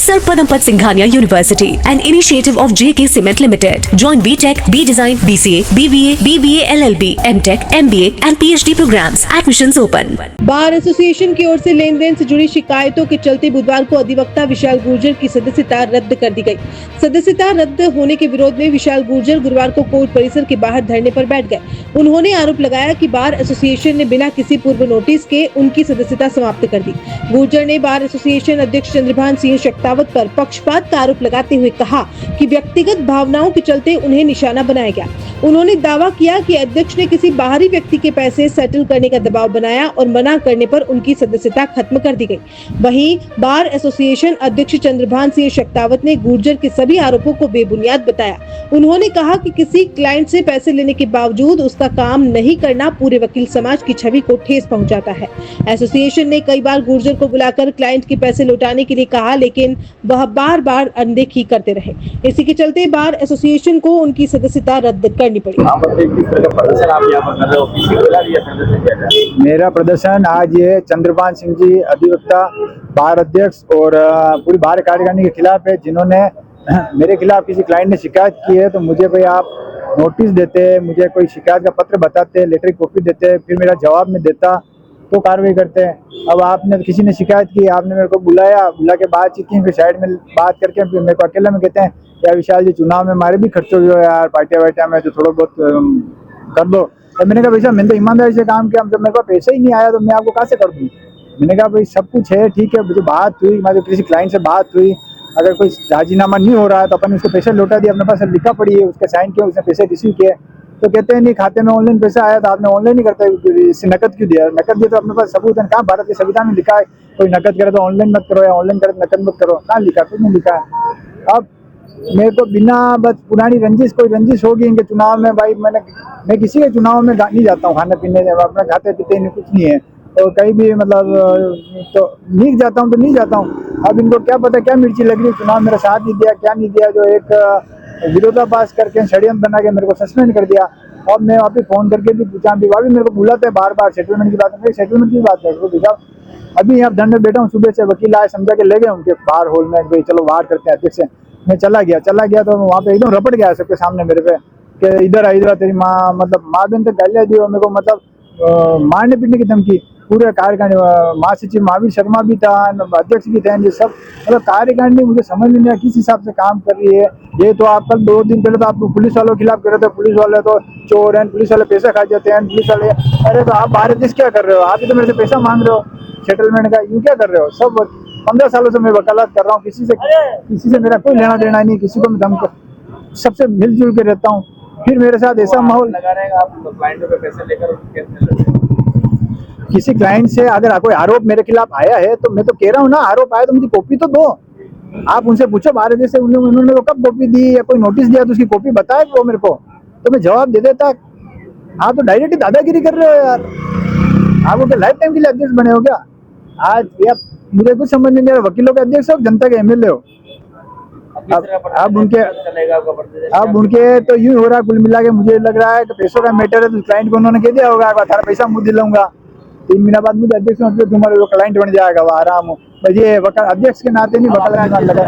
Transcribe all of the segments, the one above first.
Sarpadampat Singhania University, an initiative of JK Cement Limited. Join BTech, B Design, BCA, BBA, BBA LLB, MTech, MBA and PhD programs. Admissions open. Bar association की ओर से लेन then से जुड़ी शिकायतों के चलते बुधवार को अधिवक्ता विशाल गुर्जर की सदस्यता रद्द कर दी गई। सदस्यता रद्द होने के विरोध में विशाल गुर्जर गुरुवार को कोर्ट परिसर के बाहर धरने पर बैठ गए। उन्होंने आरोप लगाया कि बार एसोसिएशन ने बिना किसी पूर्व नोटिस के उनकी सदस्यता समाप्त कर दी। गुर्जर ने बार एसोसिएशन अध्यक्ष चंद्रभान सिंह शेखावत पर पक्षपात का आरोप लगाते हुए कहा कि व्यक्तिगत भावनाओं के चलते उन्हें निशाना बनाया गया। उन्होंने दावा किया कि अध्यक्ष ने किसी बाहरी व्यक्ति के पैसे सेटल करने का दबाव बनाया और मना करने पर उनकी सदस्यता खत्म कर दी गई। वहीं बार एसोसिएशन अध्यक्ष चंद्रभान सिंह शेखावत ने गुर्जर के सभी आरोपों को बेबुनियाद बताया। उन्होंने कहा कि किसी क्लाइंट से पैसे लेने के बावजूद उसका काम नहीं करना पूरे वकील समाज की छवि को ठेस पहुंचाता है। एसोसिएशन ने कई बार गुर्जर को बुलाकर क्लाइंट के पैसे लौटाने के लिए कहा, लेकिन वह बार बार अनदेखी करते रहे। इसी के चलते बार एसोसिएशन को उनकी सदस्यता रद्द करनी पड़ी। मेरा प्रदर्शन आज ये चंद्रभान सिंह जी अधिवक्ता बार अध्यक्ष और पूरी बार कार्यकारिणी के खिलाफ है, जिन्होंने मेरे खिलाफ किसी क्लाइंट ने शिकायत की है तो मुझे भाई आप नोटिस देते, मुझे कोई शिकायत का पत्र बताते, लेटर की कॉपी देते, फिर मेरा जवाब में देता तो कार्रवाई करते हैं। अब आपने किसी ने शिकायत की, आपने मेरे को बुला के बातचीत की, फिर साइड में बात करके फिर मेरे को अकेले में कहते हैं यार विशाल जी चुनाव में हमारे भी खर्च हुए हो यार, पार्टियां वार्टियां में जो थोड़ा बहुत कर दो। तो मैंने कहा भैया मैंने तो ईमानदारी से काम किया, जब मेरे पास पैसा ही नहीं आया तो मैं आपको कहाँ से कर दूँ। मैंने कहा भाई सब कुछ है, ठीक है, जो बात हुई हमारी किसी क्लाइंट से बात हुई, अगर कोई राजीनामा नहीं हो रहा है तो अपन उसको पैसे लौटा दिया, अपने पास लिखा पड़ी है, उसके साइन किए, उसने पैसे रिसीव किए। तो कहते हैं नहीं खाते में ऑनलाइन पैसा आया था, आपने ऑनलाइन नहीं करता, इससे नकद क्यों दिया? नकद दिया तो अपने पास सबूत है। कहाँ भारत के संविधान में लिखा है कोई नकद करे तो ऑनलाइन मत करो या ऑनलाइन करे तो नकद मत करो? कहाँ लिखा? कुछ नहीं लिखा है। अब मेरे को बिना बस पुरानी रंजिश, कोई रंजिश होगी इनके चुनाव में, भाई मैं किसी के चुनाव में नहीं जाता हूँ खाने पीने, अपना खाते पीते नहीं, कुछ नहीं है। और कहीं भी मतलब तो नहीं जाता हूँ तो नहीं जाता हूँ। अब इनको क्या पता क्या मिर्ची लग रही, चुनाव मेरा साथ नहीं दिया, क्या नहीं दिया, जो एक विरोधाभास करके षड्यंत्र बना के मेरे को सस्पेंड कर दिया। और मैं वहाँ पे फोन करके भी पूछा, भी वहाँ भी मेरे को बुलाते हैं बार बार सेटलमेंट की बात, मैं सेटलमेंट की बात कर रहा हूँ। अभी यहाँ धरने बैठा हूँ, सुबह से वकील आए, समझा के ले गए उनके बाहर हॉल में, भाई चलो बाहर करते हैं अध्यक्ष से। मैं चला गया तो वहाँ पे एकदम रपट गया सबके सामने मेरे पे कि इधर आ तेरी माँ, मतलब माँ बहन तक गालियाँ दी और मेरे को मतलब मारने पीटने की धमकी। पूरे कार्यकारिणी महासचिव महावीर शर्मा भी था, अध्यक्ष भी थे, ये सब मतलब कार्यकारिणी मुझे समझ में नहीं आया किस हिसाब से काम कर रही है। ये तो आप कल 2 दिन पहले तो आप पुलिस वालों के खिलाफ कर रहे थे, पुलिस वाले तो चोर हैं, पुलिस वाले पैसा खा जाते हैं, पुलिस वाले। अरे तो आप बाहर देश क्या कर रहे हो? आप ही तो मेरे से पैसा मांग रहे हो सेटलमेंट का, यूँ क्या कर रहे हो? सब 15 सालों से मैं वकालत कर रहा हूँ, किसी से मेरा कोई लेना देना नहीं, किसी को मैं धमको सबसे मिलजुल के रहता हूँ। फिर मेरे साथ ऐसा माहौल लगा रहेगा, आप क्लाइंटों पे पैसे लेकर किसी क्लाइंट से अगर कोई आरोप मेरे खिलाफ आया है तो मैं तो कह रहा हूँ ना, आरोप आया तो मुझे कॉपी तो दो। आप उनसे पूछो बाहर जैसे उन्होंने कब कॉपी दी या कोई नोटिस दिया तो उसकी कॉपी बताए वो मेरे को, तो मैं जवाब दे देता। आप तो डायरेक्ट दादागिरी कर रहे हो यार। आप क्या लाइफ टाइम के लिए अध्यक्ष बने हो क्या? आज या मुझे कुछ समझ नहीं आ रहा, वकीलों के अध्यक्ष हो, जनता के एमएलए हो। अब उनके तो यूं हो रहा है, कुल मिला के मुझे लग रहा है कि पैसों का मैटर है तो क्लाइंट को उन्होंने कह दिया होगा थारा पैसा मुझे दिलाऊंगा, 3 महीना बाद मुझे अध्यक्ष तुम्हारे वो क्लाइंट बन जाएगा, वो आराम हो। ये वकाल अध्यक्ष के नाते नहीं वकालत लगा।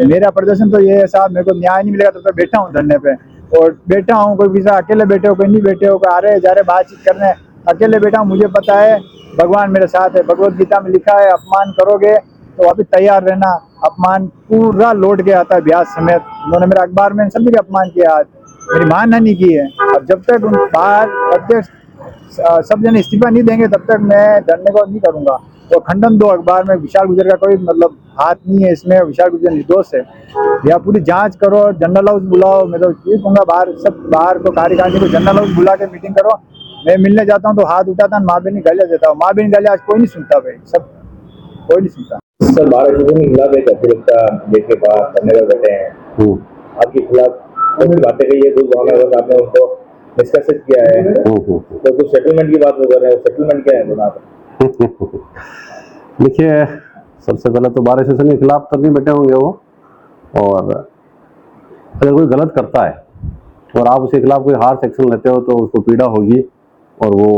मेरा प्रदर्शन तो ये है साहब, मेरे को न्याय नहीं मिलेगा तब तक बैठा हूँ धरने पे, और बैठा हूँ, कोई किसी अकेले बैठे हो, कोई नहीं बैठे हो, कोई आ रहे जा रहे बातचीत करने, अकेले बैठा हूँ। मुझे पता है भगवान मेरे साथ है, भगवत गीता में लिखा है अपमान करोगे तो अभी तैयार रहना, अपमान पूरा लौट के आता है ब्याज समेत। उन्होंने मेरा अखबार में सभी का अपमान किया, आज मेरी मानहानि की है। अब जब तक उन बाहर अध्यक्ष सब जने इस्तीफा नहीं देंगे तब तक मैं धरने को नहीं करूंगा। तो खंडन दो अखबार में, विशाल गुर्जर का कोई मतलब हाथ नहीं है इसमें, विशाल गुर्जर निर्दोष है। या पूरी जांच करो, जनरल हाउस बुलाओ, मैं तो ये कहूँगा बाहर सब बाहर को कार्यकारिणी को जनरल हाउस बुला के मीटिंग करो। मैं मिलने जाता हूँ तो हाथ उठाता, माँ बहन गालियाँ देता हूँ, माँ बहन गालियाँ आज कोई नहीं सुनता भाई, सब कोई नहीं सुनता। सर बार खिलाफ एक अधिवक्ता गेट के बाहर धरने पर बैठे हैं, आपके खिलाफ कुछ बातें कही है, कुछ भावना आपने उनको डिस्कस किया है, तो कुछ सेटलमेंट की बात वो कर रहे हैं, सेटलमेंट क्या है दोनों? देखिए सबसे पहले तो बार एसोसिएशन के खिलाफ तब नहीं बैठे होंगे वो, और अगर कोई गलत करता है और आप उसके खिलाफ कोई हार्ड एक्शन लेते हो तो उसको पीड़ा होगी और वो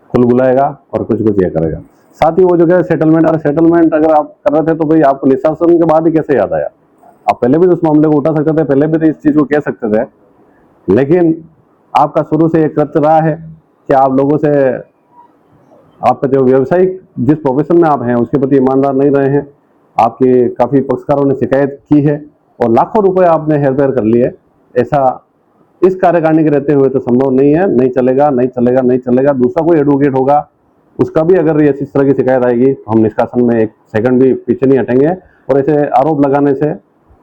खुल बुलाएगा और कुछ ये करेगा। साथ ही वो जो है सेटलमेंट, अरे सेटलमेंट अगर आप कर रहे थे तो भाई आपको निष्कासन के बाद ही कैसे याद आया? आप पहले भी तो उस मामले को उठा सकते थे, पहले भी तो इस चीज को कह सकते थे। लेकिन आपका शुरू से एक कृत्य रहा है कि आप लोगों से, आपका जो व्यवसायिक जिस प्रोफेशन में आप हैं उसके प्रति ईमानदार नहीं रहे हैं। आपके काफी पक्षकारों ने शिकायत की है और लाखों रुपए आपने हेरफेर कर लिए। ऐसा इस कार्यकारिणी के रहते हुए तो संभव नहीं है, नहीं चलेगा, नहीं चलेगा, नहीं चलेगा। दूसरा कोई एडवोकेट होगा, उसका भी अगर ये इस तरह की शिकायत आएगी तो हम निष्कासन में एक सेकंड भी पीछे नहीं हटेंगे। और ऐसे आरोप लगाने से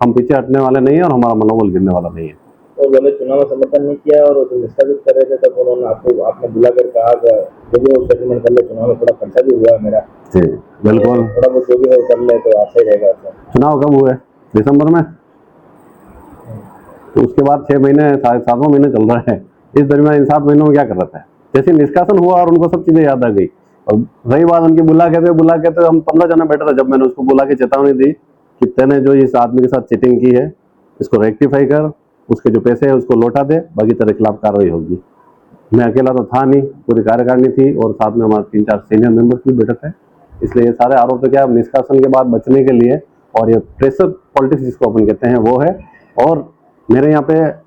हम पीछे हटने वाले नहीं है और हमारा मनोबल गिरने वाला नहीं है। और उन्होंने चुनाव में समर्थन नहीं किया और जो निष्कासित कर रहे थे तब उन्होंने आपने बुलाकर कहा जो भी वो सेटलमेंट कर ले, चुनाव में थोड़ा खर्चा भी हुआ है मेरा। जी बिल्कुल, थोड़ा बहुत जो भी वो कर ले तो अच्छा ही रहेगा। चुनाव कब हुए? दिसंबर में। तो उसके बाद 6 महीने, 7वां महीने चल रहा है। इस दरमियान इन 7 महीनों में क्या कर रहा था? जैसे निष्कासन हुआ और उनको सब चीजें याद आ गई। और रही बात उनकी बुला के हम 15 जने बैठे थे जब मैंने उसको बुला के चेतावनी दी कि तूने जो इस आदमी के साथ चीटिंग की है इसको रेक्टिफाई कर, उसके जो पैसे है उसको लौटा दे, बाकी तेरे खिलाफ कार्रवाई होगी। मैं अकेला तो था नहीं, पूरी कार्यकारिणी थी और साथ में हमारे 3-4 सीनियर मेंबर्स भी बैठे थे। इसलिए ये सारे आरोप तो क्या निष्कासन के बाद बचने के लिए, और ये प्रेशर पॉलिटिक्स जिसको अपन कहते हैं वो है। और मेरे यहाँ पे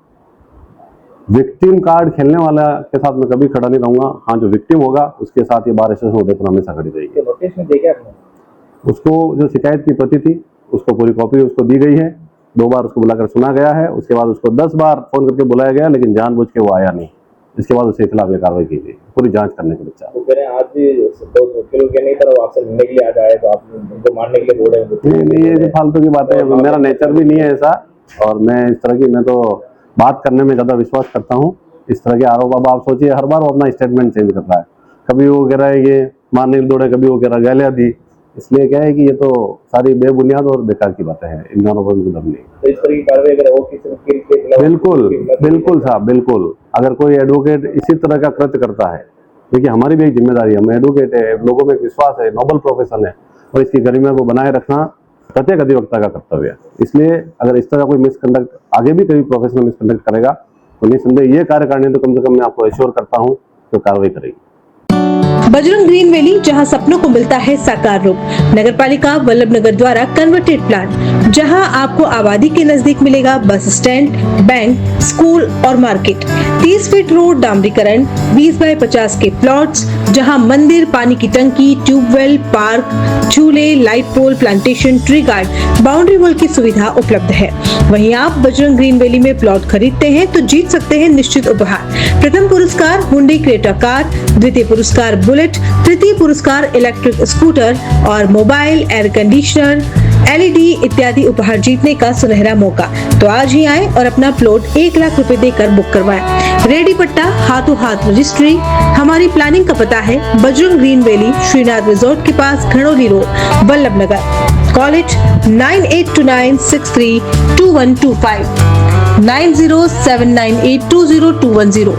विक्टिम कार्ड खेलने वाला के साथ मैं कभी खड़ा नहीं रहूंगा। हाँ, जो विक्टिम होगा उसके साथ ये बार एसोसिएशन उदयपुर हमेशा खड़ी रहेगी। नोटिस में देखा आपने? उसको जो शिकायत की प्रति थी उसको पूरी कॉपी उसको दी गई है। 2 बार उसको बुलाकर सुना गया है, उसके बाद उसको 10 बार फोन करके बुलाया गया, लेकिन जानबूझ के वो आया नहीं। इसके बाद उसके खिलाफ ये कार्रवाई की गई, पूरी जांच करने के लिए। वो कह रहे हैं आज भी वकीलों के नहीं था, वो आपसे मिलने के लिए आज आए तो आप उनको मारने के लिए बोल रहे हैं। नहीं, ये फालतू की बातें है, मेरा नेचर भी नहीं है ऐसा। और मैं इस तरह की, मैं तो बात करने में ज्यादा विश्वास करता हूँ। इस तरह के आरोप, अब आप सोचिए हर बार वो अपना स्टेटमेंट चेंज कर रहा है। कभी वो कह रहा है ये मारने दौड़े, कभी वो कह रहा है गालियां दी। इसलिए क्या है कि ये तो सारी बेबुनियाद और बेकार की बातें हैं, इन दोनों पर कोई दम नहीं। तो इस तरह की कार्रवाई अगर हो किसी के खिलाफ, बिल्कुल साहब, बिल्कुल। अगर कोई एडवोकेट इसी तरह का कृत्य करता है, देखिए हमारी भी एक जिम्मेदारी है, हम एडवोकेट है, लोगों में विश्वास है, नोबल प्रोफेशन है और इसकी गरिमा को बनाए रखना प्रत्येक अधिवक्ता का कर्तव्य है। इसलिए अगर इस तरह कोई मिसकंडक्ट आगे भी कोई प्रोफेशनल मिसकंडक्ट करेगा तो निसंदेह ये कार्यकारिणी तो कम से कम मैं आपको एश्योर करता हूँ तो कार्रवाई करेगी। बजरंग ग्रीन वैली, जहां सपनों को मिलता है साकार रूप। नगर पालिका वल्लभ नगर द्वारा कन्वर्टेड प्लान, जहां आपको आबादी के नजदीक मिलेगा बस स्टैंड, बैंक, स्कूल और मार्केट। 30 फीट रोड डामरीकरण, 20 बाय 50 के प्लॉट्स, जहां मंदिर, पानी की टंकी, ट्यूबवेल, पार्क, झूले, light pole, plantation, tree guard, boundary wall की सुविधा उपलब्ध है। वहीं आप बजरंग ग्रीन वैली में प्लॉट खरीदते हैं तो जीत सकते हैं निश्चित उपहार। प्रथम पुरस्कार हुंडई क्रेटा कार, द्वितीय पुरस्कार बुलेट, तृतीय पुरस्कार इलेक्ट्रिक स्कूटर और मोबाइल, एयर कंडीशनर, एलईडी इत्यादि उपहार जीतने का सुनहरा मौका। तो आज ही आएं और अपना प्लॉट 1 लाख रुपए देकर बुक करवाएं। रेडी पट्टा, हाथों हाथ रजिस्ट्री। हमारी प्लानिंग का पता है Bajrang green valley, Shrinath resort के पास, घड़ोली road, Vallabh Nagar. Call it 9829632125 9079820210।